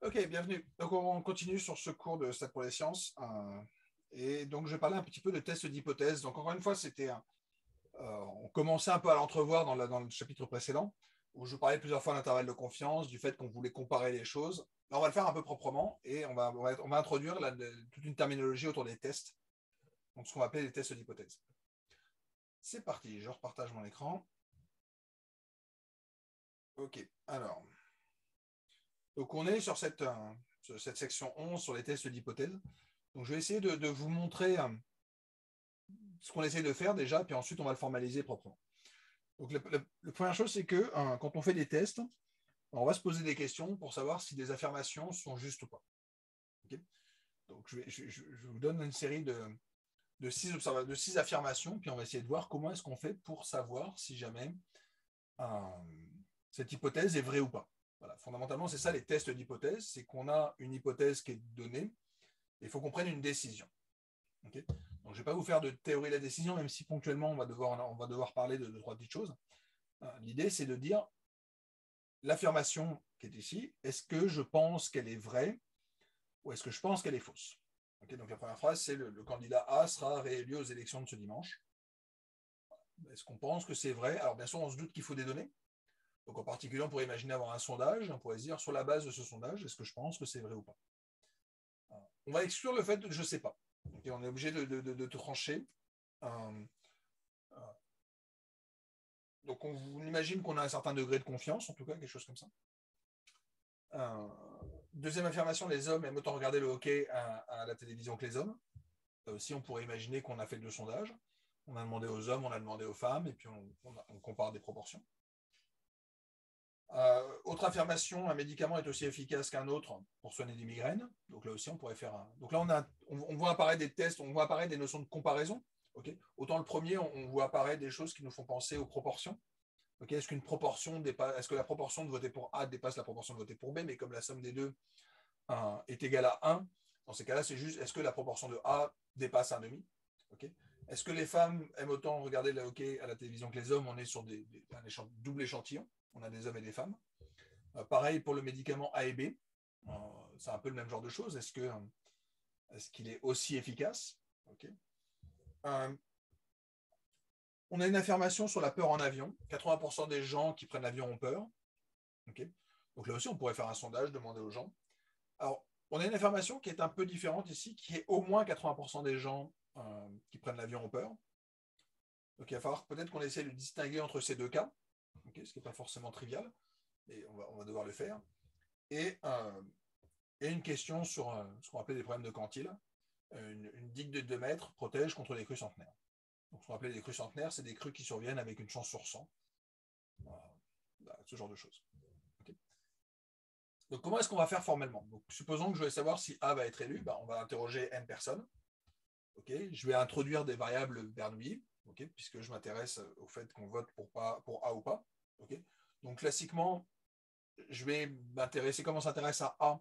Ok, bienvenue. Donc, on continue sur ce cours de Stats pour les sciences. Et donc, je vais parler un petit peu de tests d'hypothèse. Donc, encore une fois, on commençait un peu à l'entrevoir dans le chapitre précédent, où je parlais plusieurs fois d'intervalle de confiance, du fait qu'on voulait comparer les choses. Là, on va le faire un peu proprement et on va introduire toute une terminologie autour des tests, donc ce qu'on va appeler les tests d'hypothèse. C'est parti, je repartage mon écran. Ok, alors. Donc, on est sur cette section 11 sur les tests d'hypothèse. Donc, je vais essayer de vous montrer ce qu'on essaie de faire déjà, puis ensuite on va le formaliser proprement. Donc la première chose, c'est que quand on fait des tests, on va se poser des questions pour savoir si des affirmations sont justes ou pas. Okay. Donc je vous donne une série de six affirmations, puis on va essayer de voir comment est-ce qu'on fait pour savoir si jamais euh, cette hypothèse est vraie ou pas. Voilà. Fondamentalement, c'est ça les tests d'hypothèse, c'est qu'on a une hypothèse qui est donnée, et il faut qu'on prenne une décision. Okay. Donc, je ne vais pas vous faire de théorie de la décision, même si ponctuellement, on va devoir parler de trois petites choses. L'idée, c'est de dire l'affirmation qui est ici, est-ce que je pense qu'elle est vraie ou est-ce que je pense qu'elle est fausse? Okay, donc, la première phrase, c'est le candidat A sera réélu aux élections de ce dimanche. Est-ce qu'on pense que c'est vrai? Alors, bien sûr, on se doute qu'il faut des données. Donc, en particulier, on pourrait imaginer avoir un sondage. On pourrait se dire, sur la base de ce sondage, est-ce que je pense que c'est vrai ou pas? On va exclure le fait de je ne sais pas. Okay, on est obligé de trancher. Euh, Donc on imagine qu'on a un certain degré de confiance, en tout cas, quelque chose comme ça. Euh, Deuxième affirmation, les hommes aiment autant regarder le hockey à la télévision que les hommes. Là aussi, on pourrait imaginer qu'on a fait deux sondages. On a demandé aux hommes, on a demandé aux femmes, et puis on compare des proportions. Autre affirmation, un médicament est aussi efficace qu'un autre pour soigner des migraines. Donc là aussi, on pourrait faire un. Donc là, on voit apparaître des tests, on voit apparaître des notions de comparaison. Okay. Autant le premier, on voit apparaître des choses qui nous font penser aux proportions. Okay, est-ce que la proportion de voter pour A dépasse la proportion de voter pour B, mais comme la somme des deux est égale à 1, dans ces cas-là, c'est juste est-ce que la proportion de A dépasse un demi? Okay. Est-ce que les femmes aiment autant regarder le hockey à la télévision que les hommes? On est sur un double échantillon, on a des hommes et des femmes. Pareil pour le médicament A et B, c'est un peu le même genre de choses. Est-ce qu'il est aussi efficace? Okay. Euh, on a une affirmation sur la peur en avion. 80% des gens qui prennent l'avion ont peur. Okay. Donc là aussi, on pourrait faire un sondage, demander aux gens. Alors, on a une information qui est un peu différente ici, qui est au moins 80% des gens qui prennent l'avion ont peur. Donc il va falloir peut-être qu'on essaie de distinguer entre ces deux cas, okay, ce qui n'est pas forcément trivial, mais on va devoir le faire. Et une question sur ce qu'on appelle des problèmes de quantile. Une digue de 2 mètres protège contre les crues centenaires. Donc ce qu'on appelle les crues centenaires, c'est des crues qui surviennent avec une chance sur 100. Ce genre de choses. Okay. Donc, comment est-ce qu'on va faire formellement? Donc, supposons que je vais savoir si A va être élu, on va interroger N personnes. Okay. Je vais introduire des variables Bernoulli, okay, puisque je m'intéresse au fait qu'on vote pour A ou pas. Okay. Donc, classiquement, je vais m'intéresser, comme on s'intéresse à A,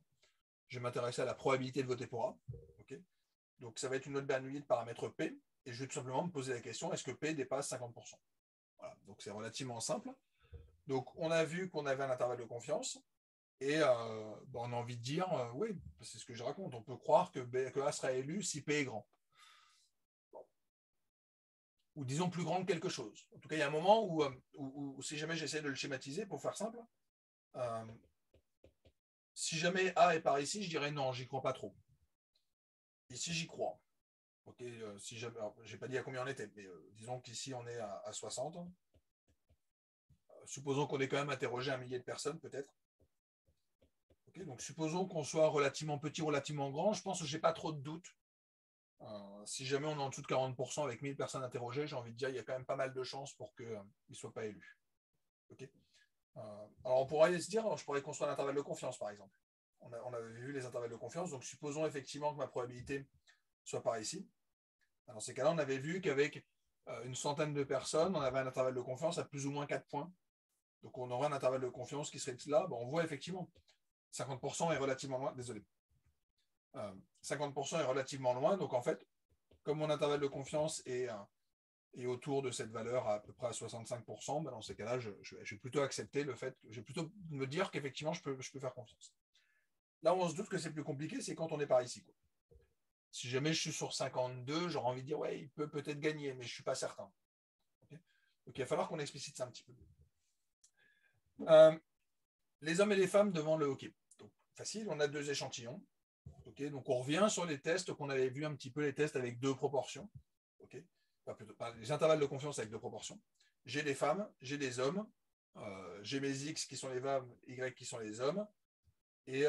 je vais m'intéresser à la probabilité de voter pour A. Okay. Donc, ça va être une note Bernoulli de paramètre P, et je vais tout simplement me poser la question, est-ce que P dépasse 50%? Voilà. Donc, c'est relativement simple. Donc, on a vu qu'on avait un intervalle de confiance. Et on a envie de dire, oui, c'est ce que je raconte. On peut croire que A sera élu si P est grand. Bon. Ou disons plus grand que quelque chose. En tout cas, il y a un moment où si jamais j'essaie de le schématiser, pour faire simple, euh, si jamais A est par ici, je dirais non, j'y crois pas trop. Ici, j'y crois. Okay, si jamais, j'ai pas dit à combien on était, mais disons qu'ici, on est à 60. Supposons qu'on ait quand même interrogé un millier de personnes, peut-être. Okay, donc, supposons qu'on soit relativement petit, relativement grand. Je pense que j'ai pas trop de doutes. Si jamais on est en dessous de 40% avec 1000 personnes interrogées, j'ai envie de dire qu'il y a quand même pas mal de chances pour qu'il ne soit pas élu. Okay. Alors on pourrait se dire, je pourrais construire un intervalle de confiance par exemple. On avait vu les intervalles de confiance, donc supposons effectivement que ma probabilité soit par ici. Dans ces cas-là, on avait vu qu'avec une centaine de personnes, on avait un intervalle de confiance à plus ou moins 4 points. Donc on aurait un intervalle de confiance qui serait là. On voit effectivement 50% est relativement loin. Désolé. 50% est relativement loin. Donc en fait, comme mon intervalle de confiance est autour de cette valeur à peu près à 65%, dans ces cas-là, je vais plutôt accepter le fait, je vais plutôt me dire qu'effectivement, je peux faire confiance. Là, on se doute que c'est plus compliqué, c'est quand on est par ici, quoi. Si jamais je suis sur 52, j'aurais envie de dire, ouais, il peut peut-être gagner, mais je ne suis pas certain. Okay, donc, il va falloir qu'on explicite ça un petit peu. Les hommes et les femmes devant le hockey. Donc, facile, on a 2 échantillons. Okay, donc, on revient sur les tests qu'on avait vus un petit peu, les tests avec 2 proportions. Okay, les intervalles de confiance avec 2 proportions. J'ai des femmes, j'ai des hommes, j'ai mes X qui sont les femmes, Y qui sont les hommes, et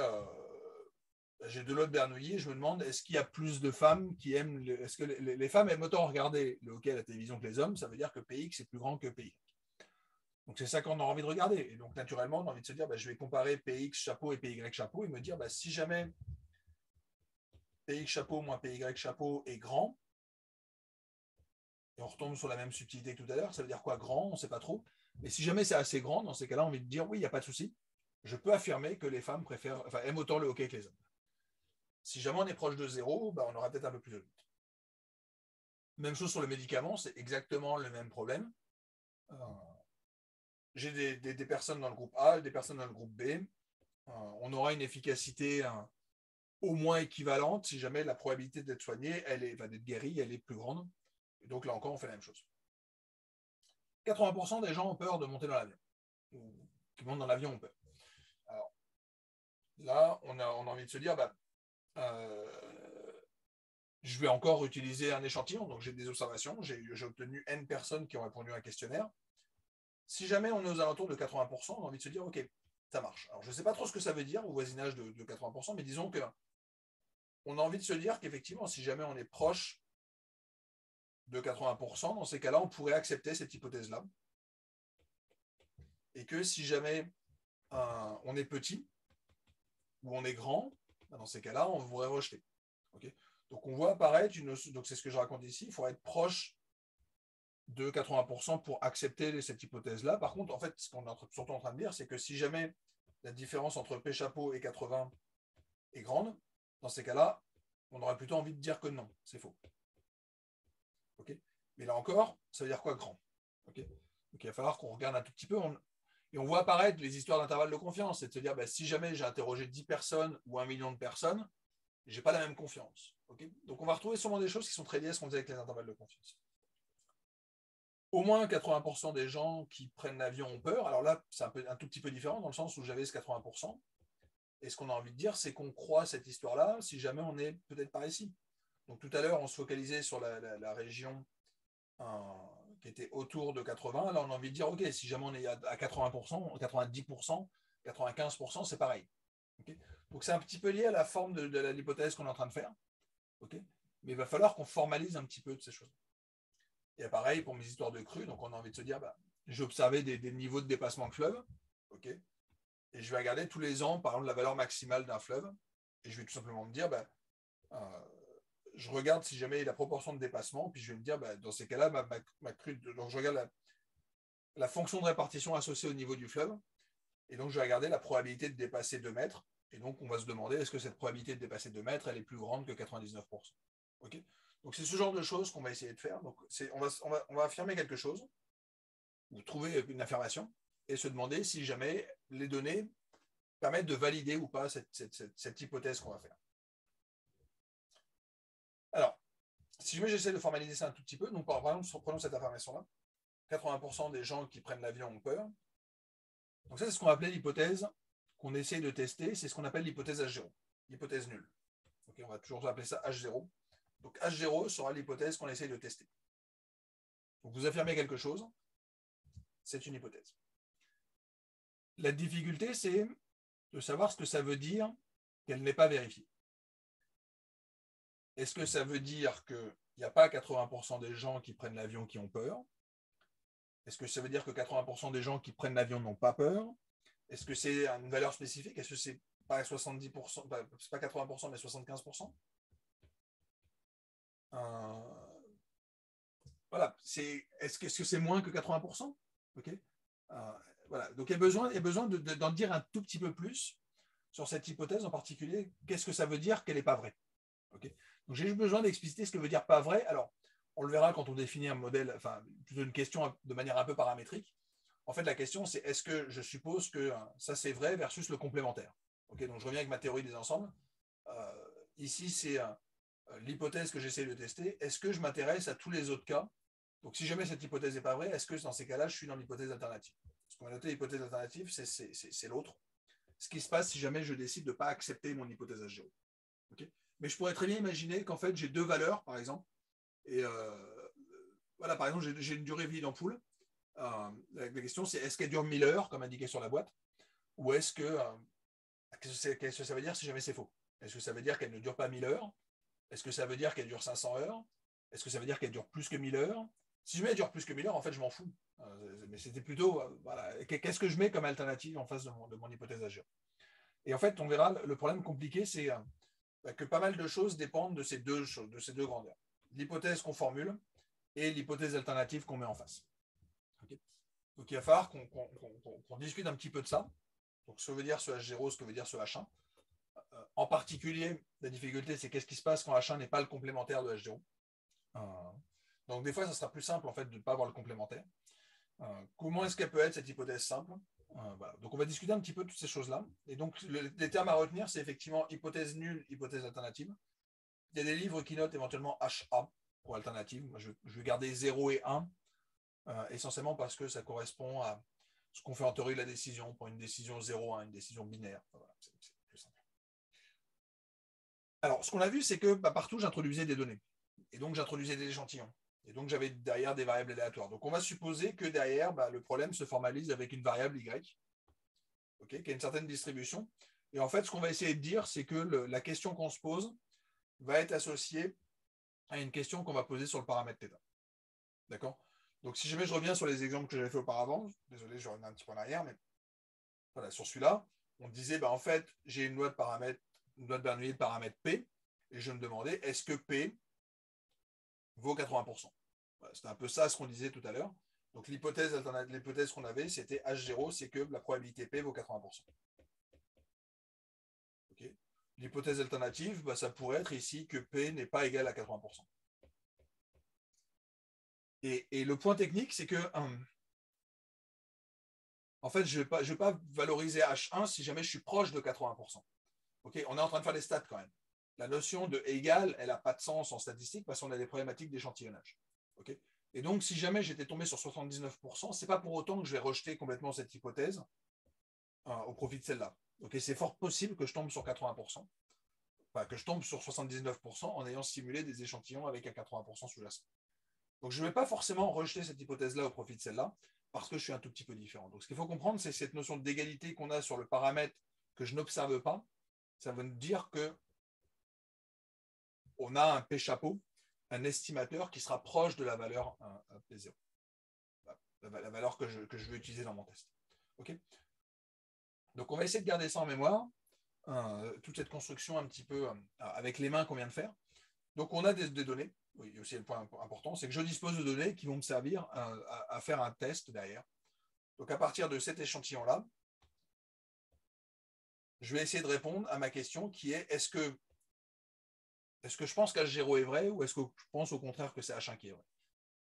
j'ai de l'autre Bernoulli, et je me demande, est-ce qu'il y a plus de femmes qui aiment, est-ce que les femmes aiment autant regarder le hockey à la télévision que les hommes? Ça veut dire que PX est plus grand que PY. Donc c'est ça qu'on a envie de regarder. Et donc naturellement, on a envie de se dire, je vais comparer PX chapeau et PY chapeau, et me dire, si jamais PX chapeau moins PY chapeau est grand, et on retombe sur la même subtilité que tout à l'heure, ça veut dire quoi grand? On ne sait pas trop. Mais si jamais c'est assez grand, dans ces cas-là, on a envie de dire, oui, il n'y a pas de souci. Je peux affirmer que les femmes aiment autant le hockey que les hommes. Si jamais on est proche de 0, on aura peut-être un peu plus de doute. Même chose sur le médicament, c'est exactement le même problème. J'ai des personnes dans le groupe A, des personnes dans le groupe B. On aura une efficacité au moins équivalente si jamais la probabilité d'être soigné, d'être guéri, elle est plus grande. Et donc là encore, on fait la même chose. 80% des gens ont peur de monter dans l'avion. Ou qui montent dans l'avion ont peur. Alors, là, on a envie de se dire, je vais encore utiliser un échantillon. Donc j'ai des observations. J'ai obtenu N personnes qui ont répondu à un questionnaire. Si jamais on est aux alentours de 80%, on a envie de se dire, OK, ça marche. Alors je ne sais pas trop ce que ça veut dire au voisinage de 80%, mais disons qu'on a envie de se dire qu'effectivement, si jamais on est proche de 80%, dans ces cas-là, on pourrait accepter cette hypothèse-là. Et que si jamais on est petit ou on est grand, dans ces cas-là, on pourrait rejeter. Okay, donc on voit apparaître donc c'est ce que je raconte ici, il faudrait être proche de 80% pour accepter cette hypothèse-là. Par contre, en fait, ce qu'on est surtout en train de dire, c'est que si jamais la différence entre P chapeau et 80 est grande, dans ces cas-là, on aurait plutôt envie de dire que non, c'est faux. Okay, mais là encore, ça veut dire quoi grand? Okay, donc il va falloir qu'on regarde un tout petit peu. Et on voit apparaître les histoires d'intervalle de confiance, c'est de se dire, si jamais j'ai interrogé 10 personnes ou 1 million de personnes, je n'ai pas la même confiance. Okay, donc on va retrouver sûrement des choses qui sont très liées à ce qu'on faisait avec les intervalles de confiance. Au moins 80% des gens qui prennent l'avion ont peur. Alors là, c'est un tout petit peu différent dans le sens où j'avais ce 80%. Et ce qu'on a envie de dire, c'est qu'on croit cette histoire-là si jamais on est peut-être par ici. Donc tout à l'heure, on se focalisait sur la région qui était autour de 80. Là, on a envie de dire, OK, si jamais on est à 80%, 90%, 95%, c'est pareil. Okay, donc c'est un petit peu lié à la forme de l'hypothèse qu'on est en train de faire. Okay, mais il va falloir qu'on formalise un petit peu de ces choses. Et pareil pour mes histoires de crues, donc on a envie de se dire, j'ai observé des niveaux de dépassement de fleuve, ok, et je vais regarder tous les ans, par exemple, la valeur maximale d'un fleuve, et je vais tout simplement me dire, je regarde si jamais il y a la proportion de dépassement, puis je vais me dire, dans ces cas-là, ma crue, donc je regarde la fonction de répartition associée au niveau du fleuve, et donc je vais regarder la probabilité de dépasser 2 mètres, et donc on va se demander, est-ce que cette probabilité de dépasser 2 mètres, elle est plus grande que 99%. Ok, donc c'est ce genre de choses qu'on va essayer de faire. Donc on va affirmer quelque chose, ou trouver une affirmation, et se demander si jamais les données permettent de valider ou pas cette hypothèse qu'on va faire. Alors, si jamais j'essaie de formaliser ça un tout petit peu, donc par exemple, prenons cette affirmation-là, 80% des gens qui prennent l'avion ont peur. Donc ça, c'est ce qu'on va appeler l'hypothèse qu'on essaie de tester, c'est ce qu'on appelle l'hypothèse H0, l'hypothèse nulle. Okay, on va toujours appeler ça H0. Donc H0 sera l'hypothèse qu'on essaie de tester. Donc vous affirmez quelque chose, c'est une hypothèse. La difficulté, c'est de savoir ce que ça veut dire qu'elle n'est pas vérifiée. Est-ce que ça veut dire qu'il n'y a pas 80% des gens qui prennent l'avion qui ont peur? Est-ce que ça veut dire que 80% des gens qui prennent l'avion n'ont pas peur? Est-ce que c'est une valeur spécifique? Est-ce que c'est pas 70%, c'est pas 80%, mais 75%? Voilà. Est-ce que c'est moins que 80%? Okay, voilà. Donc il y a besoin d'en dire un tout petit peu plus sur cette hypothèse en particulier. Qu'est-ce que ça veut dire qu'elle n'est pas vraie? Okay, donc j'ai juste besoin d'expliciter ce que veut dire pas vrai. Alors, on le verra quand on définit un modèle, enfin, plutôt une question de manière un peu paramétrique. En fait, la question, c'est est-ce que je suppose que ça c'est vrai versus le complémentaire? Okay, donc je reviens avec ma théorie des ensembles. Ici, c'est l'hypothèse que j'essaie de tester. Est-ce que je m'intéresse à tous les autres cas? Donc si jamais cette hypothèse n'est pas vraie, est-ce que dans ces cas-là, je suis dans l'hypothèse alternative? Ce qu'on va noter, l'hypothèse alternative, c'est l'autre. Ce qui se passe si jamais je décide de ne pas accepter mon hypothèse H0. Okay, mais je pourrais très bien imaginer qu'en fait, j'ai deux valeurs, par exemple. Et voilà, par exemple, j'ai une durée vie d'ampoule. La question, c'est est-ce qu'elle dure 1000 heures, comme indiqué sur la boîte, ou est-ce que qu'est-ce que ça veut dire si jamais c'est faux? Est-ce que ça veut dire qu'elle ne dure pas 1000 heures? Est-ce que ça veut dire qu'elle dure 500 heures? Est-ce que ça veut dire qu'elle dure plus que 1000 heures? Si jamais elle dure plus que 1000 heures, en fait, je m'en fous. Mais c'était plutôt, voilà, qu'est-ce que je mets comme alternative en face de mon hypothèse AGE? Et en fait, on verra, le problème compliqué, c'est que pas mal de choses dépendent de ces deux grandeurs. L'hypothèse qu'on formule et l'hypothèse alternative qu'on met en face. Okay, donc il va falloir qu'on discute un petit peu de ça. Donc ce que veut dire ce H0, ce que veut dire ce H1. En particulier, la difficulté, c'est qu'est-ce qui se passe quand H1 n'est pas le complémentaire de H0. Donc des fois, ça sera plus simple en fait de ne pas avoir le complémentaire. Comment est-ce qu'elle peut être cette hypothèse simple? Voilà. Donc on va discuter un petit peu de toutes ces choses-là. Et donc les termes à retenir, c'est effectivement hypothèse nulle, hypothèse alternative. Il y a des livres qui notent éventuellement HA pour alternative. Moi, je vais garder 0 et 1, essentiellement parce que ça correspond à ce qu'on fait en théorie de la décision pour une décision 0-1, une décision binaire. Voilà, c'est plus simple. Alors, ce qu'on a vu, c'est que partout, j'introduisais des données. Et donc, j'introduisais des échantillons. Et donc, j'avais derrière des variables aléatoires. Donc, on va supposer que derrière, le problème se formalise avec une variable Y, okay, qui a une certaine distribution. Et en fait, ce qu'on va essayer de dire, c'est que la question qu'on se pose va être associée à une question qu'on va poser sur le paramètre θ. D'accord? Donc, si jamais je reviens sur les exemples que j'avais fait auparavant, désolé, je reviens un petit peu en arrière, mais voilà, sur celui-là, on disait, en fait, j'ai une loi de paramètre, une loi de Bernoulli de paramètre P, et je me demandais, est-ce que P vaut 80%? Voilà, c'était un peu ça ce qu'on disait tout à l'heure. Donc, l'hypothèse qu'on avait, c'était H0, c'est que la probabilité P vaut 80%. Okay, l'hypothèse alternative, ça pourrait être ici que P n'est pas égal à 80%. Et le point technique, c'est que en fait, je ne vais pas valoriser H1 si jamais je suis proche de 80%. Okay, on est en train de faire des stats quand même. La notion de égal, elle n'a pas de sens en statistique parce qu'on a des problématiques d'échantillonnage. Okay, et donc, si jamais j'étais tombé sur 79%, ce n'est pas pour autant que je vais rejeter complètement cette hypothèse au profit de celle-là. Okay, c'est fort possible que je tombe sur 80%, enfin, que je tombe sur 79% en ayant simulé des échantillons avec un 80% sous-jacent. Donc, je ne vais pas forcément rejeter cette hypothèse-là au profit de celle-là, parce que je suis un tout petit peu différent. Donc, ce qu'il faut comprendre, c'est cette notion d'égalité qu'on a sur le paramètre que je n'observe pas. Ça veut dire qu'on a un P chapeau, un estimateur qui sera proche de la valeur P0, la valeur que je veux utiliser dans mon test. Okay, donc, on va essayer de garder ça en mémoire, toute cette construction un petit peu avec les mains qu'on vient de faire. Donc, on a des données. Oui, aussi le point important, c'est que je dispose de données qui vont me servir à faire un test derrière. Donc, à partir de cet échantillon-là, je vais essayer de répondre à ma question qui est est-ce que je pense qu'H0 est vrai ou est-ce que je pense au contraire que c'est H1 qui est vrai?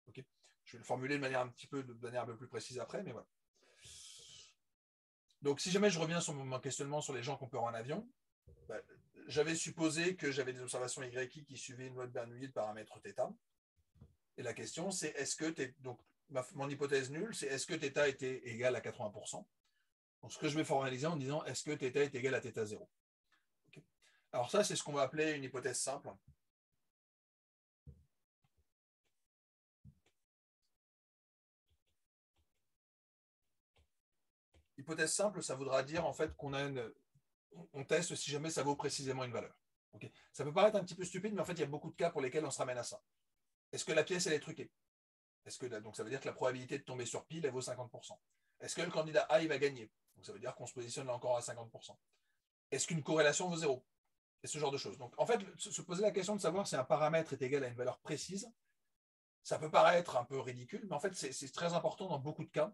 Okay, je vais le formuler de manière un peu plus précise après, mais voilà. Donc, si jamais je reviens sur mon questionnement sur les gens qu'on peut en avion, j'avais supposé que j'avais des observations YI qui suivaient une loi de Bernoulli de paramètre θ. Et la question, c'est est-ce que donc mon hypothèse nulle, c'est est-ce que θ était égal à 80%? Donc, ce que je vais formaliser en disant est-ce que θ est égal à θ0? Okay, alors ça, c'est ce qu'on va appeler une hypothèse simple. Hypothèse simple, ça voudra dire en fait qu'on a on teste si jamais ça vaut précisément une valeur. Okay, ça peut paraître un petit peu stupide, mais en fait, il y a beaucoup de cas pour lesquels on se ramène à ça. Est-ce que la pièce, elle est truquée? Donc, ça veut dire que la probabilité de tomber sur pile, elle vaut 50%. Est-ce que le candidat A, il va gagner? Donc, ça veut dire qu'on se positionne là encore à 50%. Est-ce qu'une corrélation vaut 0? Et ce genre de choses. Donc, en fait, se poser la question de savoir si un paramètre est égal à une valeur précise, ça peut paraître un peu ridicule, mais en fait, c'est très important dans beaucoup de cas,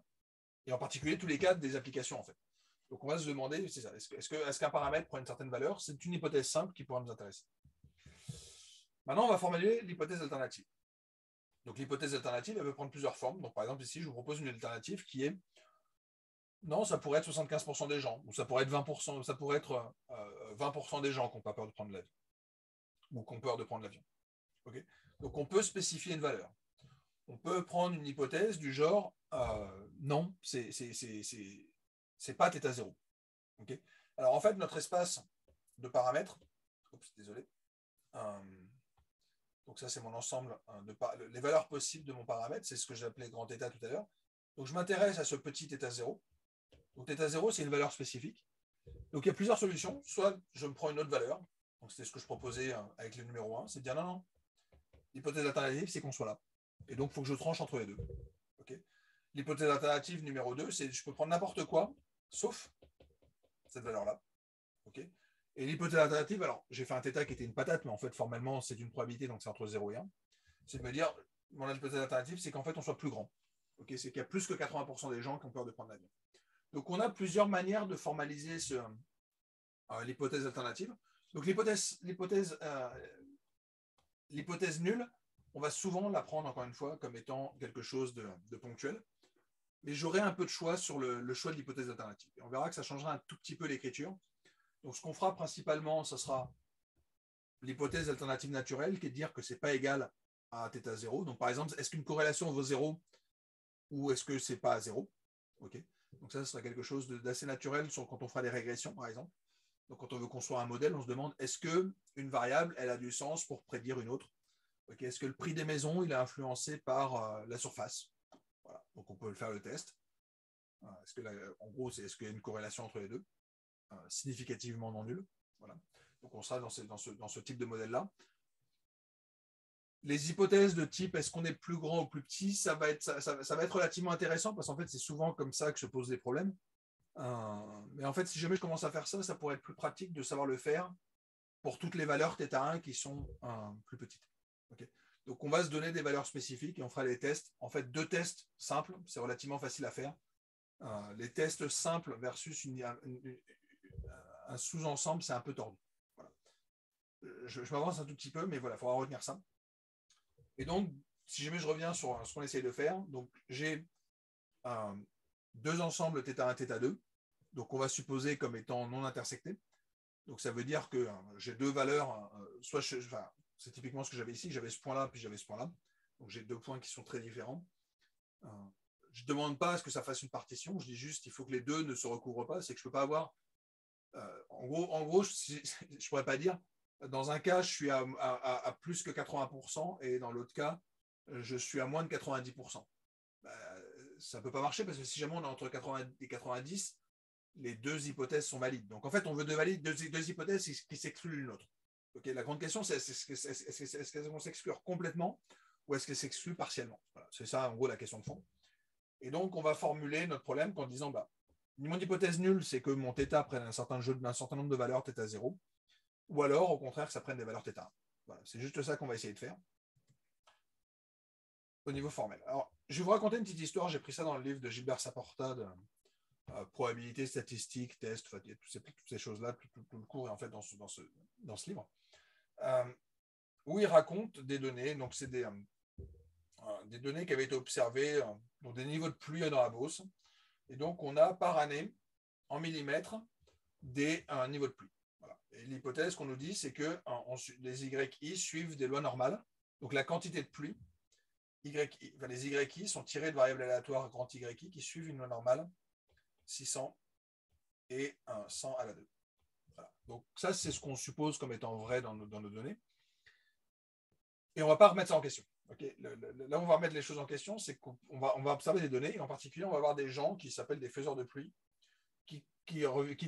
et en particulier tous les cas des applications, en fait. Donc, on va se demander, c'est ça, est-ce qu'un paramètre prend une certaine valeur? C'est une hypothèse simple qui pourra nous intéresser. Maintenant, on va formuler l'hypothèse alternative. Donc, l'hypothèse alternative, elle peut prendre plusieurs formes. Donc, par exemple, ici, je vous propose une alternative qui est Non, ça pourrait être 75% des gens, ou ça pourrait être 20%, ça pourrait être 20% des gens qui n'ont pas peur de prendre l'avion, ou qui ont peur de prendre l'avion. Okay. Donc on peut spécifier une valeur. On peut prendre une hypothèse du genre non, c'est pas θ 0. Okay. Alors en fait, notre espace de paramètres, oups, désolé, euh, donc ça c'est mon ensemble les valeurs possibles de mon paramètre, c'est ce que j'ai appelé grand θ tout à l'heure. Donc je m'intéresse à ce petit θ 0. Donc θ 0 c'est une valeur spécifique. Donc il y a plusieurs solutions. Soit je me prends une autre valeur, donc c'était ce que je proposais avec le numéro 1, c'est de dire non, non, l'hypothèse alternative c'est qu'on soit là. Et donc il faut que je tranche entre les deux. Okay. L'hypothèse alternative numéro 2, c'est je peux prendre n'importe quoi, sauf cette valeur-là. Okay. Et l'hypothèse alternative, alors j'ai fait un θ qui était une patate, mais en fait formellement c'est une probabilité, donc c'est entre 0 et 1. C'est de me dire, mon hypothèse alternative, c'est qu'en fait on soit plus grand. Okay. C'est qu'il y a plus que 80% des gens qui ont peur de prendre l'avion. Donc on a plusieurs manières de formaliser l'hypothèse alternative. Donc l'hypothèse nulle, on va souvent la prendre encore une fois comme étant quelque chose de ponctuel. Mais j'aurai un peu de choix sur le choix de l'hypothèse alternative. Et on verra que ça changera un tout petit peu l'écriture. Donc ce qu'on fera principalement, ce sera l'hypothèse alternative naturelle, qui est de dire que ce n'est pas égal à θ 0. Donc par exemple, est-ce qu'une corrélation vaut 0 ou est-ce que ce n'est pas à 0? Okay. Donc ça, ce sera quelque chose d'assez naturel quand on fera des régressions, par exemple. Donc quand on veut construire un modèle, on se demande est-ce qu'une variable, elle a du sens pour prédire une autre? Okay. Est-ce que le prix des maisons, il est influencé par la surface? Voilà. Donc on peut faire le test. Est-ce que en gros, est-ce qu'il y a une corrélation entre les deux significativement non nulle? Voilà. Donc on sera dans ce type de modèle-là. Les hypothèses de type est-ce qu'on est plus grand ou plus petit, ça va être relativement intéressant parce qu'en fait, c'est souvent comme ça que se posent les problèmes. Mais en fait, si jamais je commence à faire ça, ça pourrait être plus pratique de savoir le faire pour toutes les valeurs θ1 qui sont plus petites. Okay. Donc on va se donner des valeurs spécifiques et on fera les tests. En fait, 2 tests simples, c'est relativement facile à faire. Les tests simples versus un sous-ensemble, c'est un peu tordu. Voilà. Je m'avance un tout petit peu, mais voilà, il faudra retenir ça. Et donc, si jamais je reviens sur ce qu'on essaye de faire, donc j'ai 2 ensembles θ1, θ2. Donc on va supposer comme étant non intersectés. Donc ça veut dire que j'ai 2 valeurs, c'est typiquement ce que j'avais ici, j'avais ce point-là, puis j'avais ce point-là. Donc j'ai 2 points qui sont très différents. Je ne demande pas à ce que ça fasse une partition, je dis juste qu'il faut que les deux ne se recouvrent pas, c'est que je ne peux pas avoir. En gros je ne pourrais pas dire, dans un cas, je suis à plus que 80% et dans l'autre cas, je suis à moins de 90%. Ça ne peut pas marcher parce que si jamais on est entre 80 et 90, les 2 hypothèses sont valides. Donc en fait, on veut deux hypothèses qui s'excluent l'une l'autre. Okay, la grande question, c'est est-ce qu'elles vont s'exclure complètement ou est-ce qu'elles s'excluent partiellement? Voilà, c'est ça, en gros, la question de fond. Et donc, on va formuler notre problème en disant, mon hypothèse nulle, c'est que mon θ prenne un certain nombre de valeurs θ 0, ou alors, au contraire, que ça prenne des valeurs θ1. Voilà, c'est juste ça qu'on va essayer de faire au niveau formel. Alors, je vais vous raconter une petite histoire. J'ai pris ça dans le livre de Gilbert Saporta de probabilité, statistique, test, toutes ces choses-là, tout le cours est en fait dans ce livre, où il raconte des données. Donc, c'est des données qui avaient été observées, donc des niveaux de pluie dans la Beauce. Et donc, on a par année, en millimètres, des niveaux de pluie. Voilà. Et l'hypothèse qu'on nous dit, c'est que les YI suivent des lois normales. Donc, la quantité de pluie, les YI sont tirés de variables aléatoires grand YI qui suivent une loi normale, 600 et 100 à la 2. Voilà. Donc, ça, c'est ce qu'on suppose comme étant vrai dans nos données. Et on ne va pas remettre ça en question. Okay. Là où on va remettre les choses en question, c'est qu'on va observer des données, et en particulier, on va avoir des gens qui s'appellent des faiseurs de pluie, qui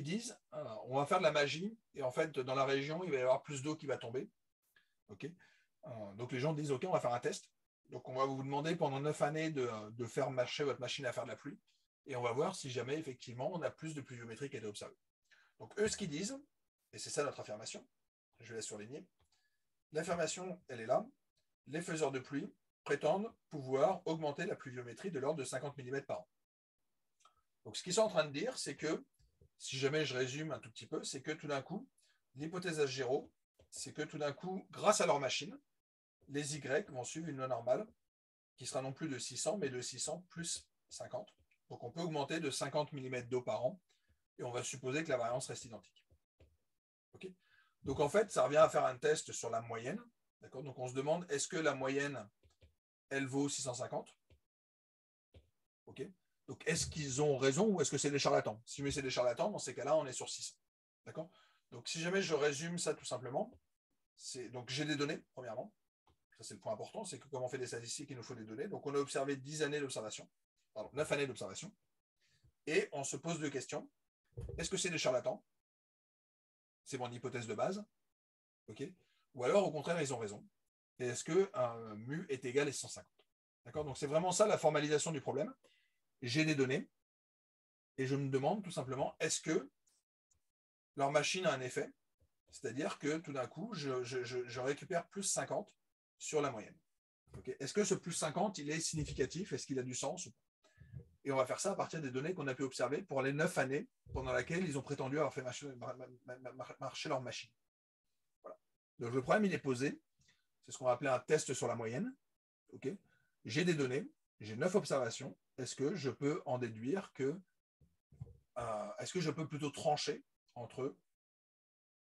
disent on va faire de la magie, et en fait, dans la région, il va y avoir plus d'eau qui va tomber. Okay. Donc les gens disent ok, on va faire un test. Donc on va vous demander pendant 9 années de faire marcher votre machine à faire de la pluie, et on va voir si jamais, effectivement, on a plus de pluviométrie qui a été observée. Donc eux, ce qu'ils disent, et c'est ça notre affirmation, je vais la surligner, l'affirmation, elle est là, les faiseurs de pluie prétendent pouvoir augmenter la pluviométrie de l'ordre de 50 mm par an. Donc ce qu'ils sont en train de dire, c'est que, si jamais je résume un tout petit peu, c'est que tout d'un coup, l'hypothèse H0, c'est que tout d'un coup, grâce à leur machine, les Y vont suivre une loi normale qui sera non plus de 600, mais de 600 plus 50. Donc on peut augmenter de 50 mm d'eau par an et on va supposer que la variance reste identique. Okay, donc en fait, ça revient à faire un test sur la moyenne. Donc on se demande, est-ce que la moyenne, elle vaut 650? Okay, donc est-ce qu'ils ont raison ou est-ce que c'est des charlatans? Si jamais c'est des charlatans, dans ces cas-là, on est sur 600. D'accord? Donc si jamais je résume ça tout simplement, donc j'ai des données, premièrement. Ça, c'est le point important, c'est que comme on fait des statistiques, il nous faut des données. Donc, on a observé 10 années d'observation, pardon, 9 années d'observation, et on se pose deux questions. Est-ce que c'est des charlatans? C'est mon hypothèse de base. Okay, ou alors, au contraire, ils ont raison. Et est-ce qu'un mu est égal à 650? D'accord? Donc, c'est vraiment ça la formalisation du problème. J'ai des données, et je me demande tout simplement, est-ce que leur machine a un effet? C'est-à-dire que tout d'un coup, je récupère plus 50 sur la moyenne. Okay, est-ce que ce plus 50, il est significatif? Est-ce qu'il a du sens? Et on va faire ça à partir des données qu'on a pu observer pour les 9 années pendant lesquelles ils ont prétendu avoir fait marcher leur machine. Voilà. Donc le problème, il est posé. C'est ce qu'on va appeler un test sur la moyenne. Okay, j'ai des données, j'ai 9 observations. Est-ce que je peux en déduire que... est-ce que je peux plutôt trancher entre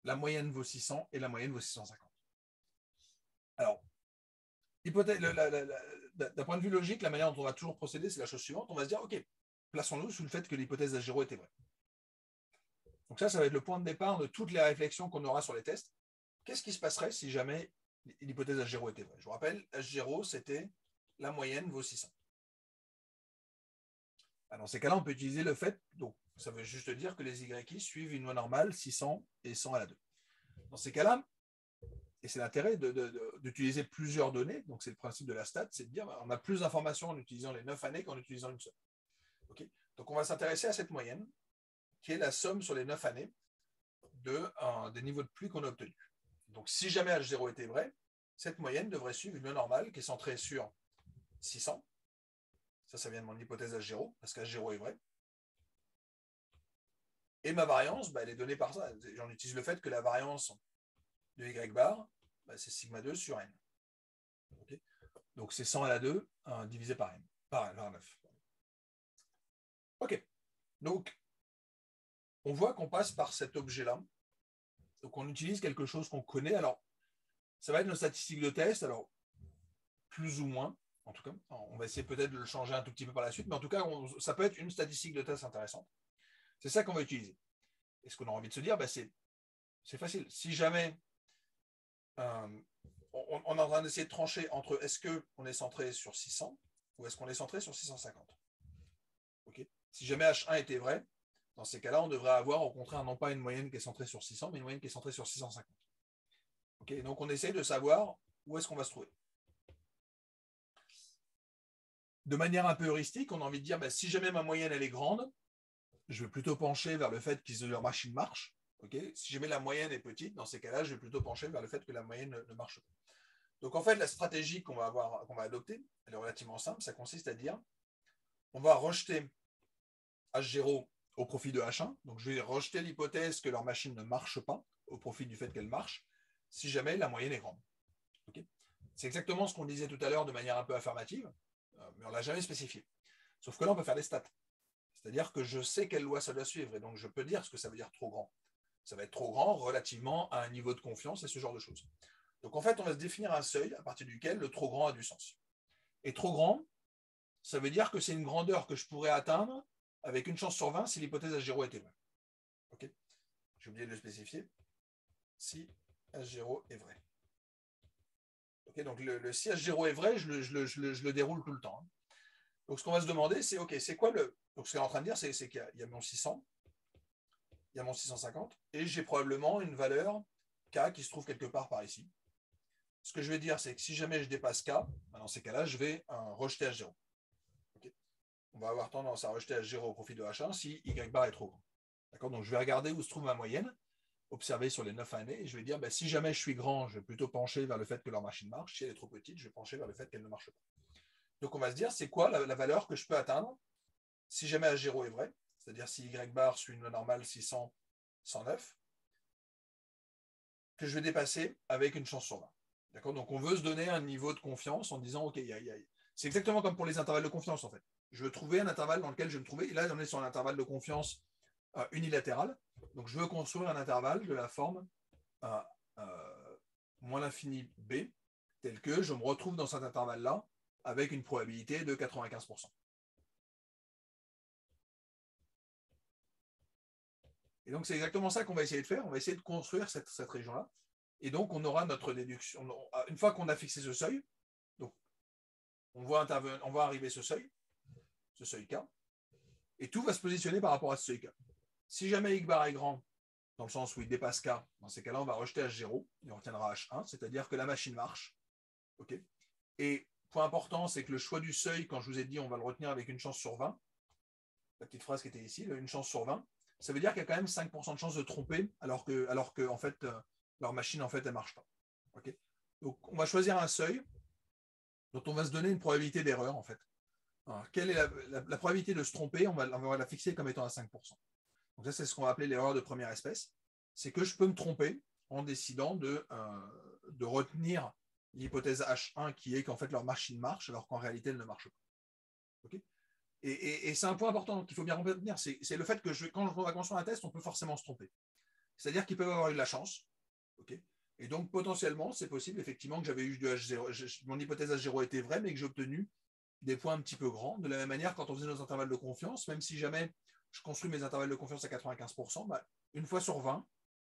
la moyenne vaut 600 et la moyenne vaut 650? Alors, d'un point de vue logique, la manière dont on va toujours procéder, c'est la chose suivante. On va se dire, OK, plaçons-nous sous le fait que l'hypothèse d'H0 était vraie. Donc ça va être le point de départ de toutes les réflexions qu'on aura sur les tests. Qu'est-ce qui se passerait si jamais l'hypothèse H0 était vraie? Je vous rappelle, H0, c'était la moyenne vaut 600. Dans ces cas-là, on peut utiliser le fait, donc ça veut juste dire que les YI suivent une loi normale 600 et 100 à la 2. Dans ces cas-là, et c'est l'intérêt d'utiliser plusieurs données, donc c'est le principe de la stat, c'est de dire on a plus d'informations en utilisant les 9 années qu'en utilisant une seule. Okay, donc on va s'intéresser à cette moyenne, qui est la somme sur les 9 années des niveaux de pluie qu'on a obtenus. Donc si jamais H0 était vrai, cette moyenne devrait suivre une loi normale qui est centrée sur 600. Ça vient de mon hypothèse H0, parce qu'H0 est vrai. Et ma variance, elle est donnée par ça. J'en utilise le fait que la variance de Y bar, c'est sigma 2 sur N. Okay, donc c'est 100 à la 2 divisé par N, par 9. Ok, donc on voit qu'on passe par cet objet-là. Donc on utilise quelque chose qu'on connaît. Alors, ça va être nos statistiques de test, alors plus ou moins, en tout cas. On va essayer peut-être de le changer un tout petit peu par la suite, mais en tout cas, ça peut être une statistique de test intéressante. C'est ça qu'on va utiliser. Et ce qu'on a envie de se dire, c'est facile. Si jamais on est en train d'essayer de trancher entre est-ce qu'on est centré sur 600 ou est-ce qu'on est centré sur 650. Okay, si jamais H1 était vrai, dans ces cas-là, on devrait avoir au contraire non pas une moyenne qui est centrée sur 600, mais une moyenne qui est centrée sur 650. Okay, donc on essaye de savoir où est-ce qu'on va se trouver. De manière un peu heuristique, on a envie de dire, si jamais ma moyenne elle est grande, je vais plutôt pencher vers le fait que leur machine marche. Okay, si jamais la moyenne est petite, dans ces cas-là, je vais plutôt pencher vers le fait que la moyenne ne marche pas. Donc en fait, la stratégie qu'on va adopter, elle est relativement simple. Ça consiste à dire, on va rejeter H0 au profit de H1. Donc je vais rejeter l'hypothèse que leur machine ne marche pas au profit du fait qu'elle marche, si jamais la moyenne est grande. Okay, c'est exactement ce qu'on disait tout à l'heure de manière un peu affirmative, mais on ne l'a jamais spécifié. Sauf que là, on peut faire des stats. C'est-à-dire que je sais quelle loi ça doit suivre, et donc je peux dire ce que ça veut dire trop grand. Ça va être trop grand relativement à un niveau de confiance et ce genre de choses. Donc en fait, on va se définir un seuil à partir duquel le trop grand a du sens. Et trop grand, ça veut dire que c'est une grandeur que je pourrais atteindre avec une chance sur 20 si l'hypothèse H0 était vraie. Okay, j'ai oublié de le spécifier. Si H0 est vrai. Okay, donc le si H0 est vrai, je le déroule tout le temps. Donc ce qu'on va se demander, c'est OK, c'est quoi le. Donc ce qu'on est en train de dire, c'est qu'il y a mon 600, il y a mon 650, et j'ai probablement une valeur K qui se trouve quelque part par ici. Ce que je vais dire, c'est que si jamais je dépasse K, dans ces cas-là, je vais rejeter H0. Okay, on va avoir tendance à rejeter H0 au profit de H1 si Y bar est trop grand. D'accord, donc je vais regarder où se trouve ma moyenne, observer sur les 9 années, et je vais dire, si jamais je suis grand, je vais plutôt pencher vers le fait que leur machine marche. Si elle est trop petite, je vais pencher vers le fait qu'elle ne marche pas. Donc on va se dire, c'est quoi la valeur que je peux atteindre si jamais H0 est vrai, c'est-à-dire si Y bar suit une loi normale 600, 109, que je vais dépasser avec une chance sur 20. D'accord, donc on veut se donner un niveau de confiance en disant, OK, C'est exactement comme pour les intervalles de confiance, en fait. Je veux trouver un intervalle dans lequel je vais me trouver. Et là, on est sur un intervalle de confiance unilatéral. Donc, je veux construire un intervalle de la forme moins l'infini B, tel que je me retrouve dans cet intervalle-là avec une probabilité de 95%. Et donc, c'est exactement ça qu'on va essayer de faire. On va essayer de construire cette région-là. Et donc, on aura notre déduction. Une fois qu'on a fixé ce seuil, donc, on voit arriver ce seuil K, et tout va se positionner par rapport à ce seuil K. Si jamais X bar est grand, dans le sens où il dépasse K, dans ces cas-là, on va rejeter H0 et on retiendra H1, c'est-à-dire que la machine marche. Okay, et point important, c'est que le choix du seuil, quand je vous ai dit on va le retenir avec une chance sur 20, la petite phrase qui était ici, une chance sur 20, ça veut dire qu'il y a quand même 5% de chance de tromper, alors que en fait, leur machine, en fait, elle ne marche pas. Okay, donc, on va choisir un seuil dont on va se donner une probabilité d'erreur, en fait. Alors, quelle est la probabilité de se tromper? On va la fixer comme étant à 5%. Donc ça, c'est ce qu'on va appeler l'erreur de première espèce. C'est que je peux me tromper en décidant de retenir l'hypothèse H1 qui est qu'en fait leur machine marche alors qu'en réalité elle ne marche pas. Okay, et c'est un point important qu'il faut bien retenir, c'est le fait que quand on va construire un test, on peut forcément se tromper. C'est-à-dire qu'ils peuvent avoir eu de la chance. Okay, et donc potentiellement, c'est possible effectivement que j'avais eu du H0, mon hypothèse H0 était vraie, mais que j'ai obtenu des points un petit peu grands. De la même manière, quand on faisait nos intervalles de confiance, même si jamais je construis mes intervalles de confiance à 95%, bah, une fois sur 20,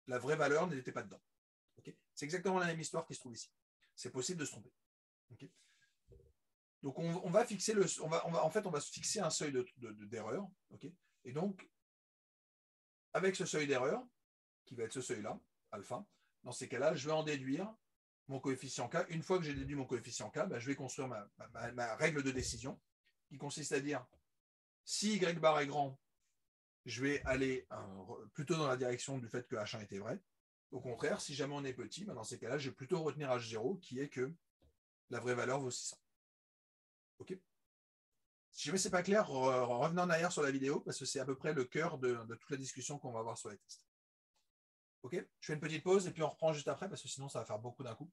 la vraie valeur n'était pas dedans. Okay, c'est exactement la même histoire qui se trouve ici. C'est possible de se tromper. Okay, donc on va fixer on va se fixer un seuil d'erreur. Okay, et donc, avec ce seuil d'erreur, qui va être ce seuil-là, alpha, dans ces cas-là, je vais en déduire mon coefficient K. Une fois que j'ai déduit mon coefficient K, bah, je vais construire ma règle de décision, qui consiste à dire si Y bar est grand, je vais aller plutôt dans la direction du fait que H1 était vrai. Au contraire, si jamais on est petit, bah, dans ces cas-là, je vais plutôt retenir H0, qui est que la vraie valeur vaut 600. OK, si jamais c'est pas clair, revenez en arrière sur la vidéo, parce que c'est à peu près le cœur de toute la discussion qu'on va avoir sur les tests. OK, je fais une petite pause et puis on reprend juste après, parce que sinon ça va faire beaucoup d'un coup.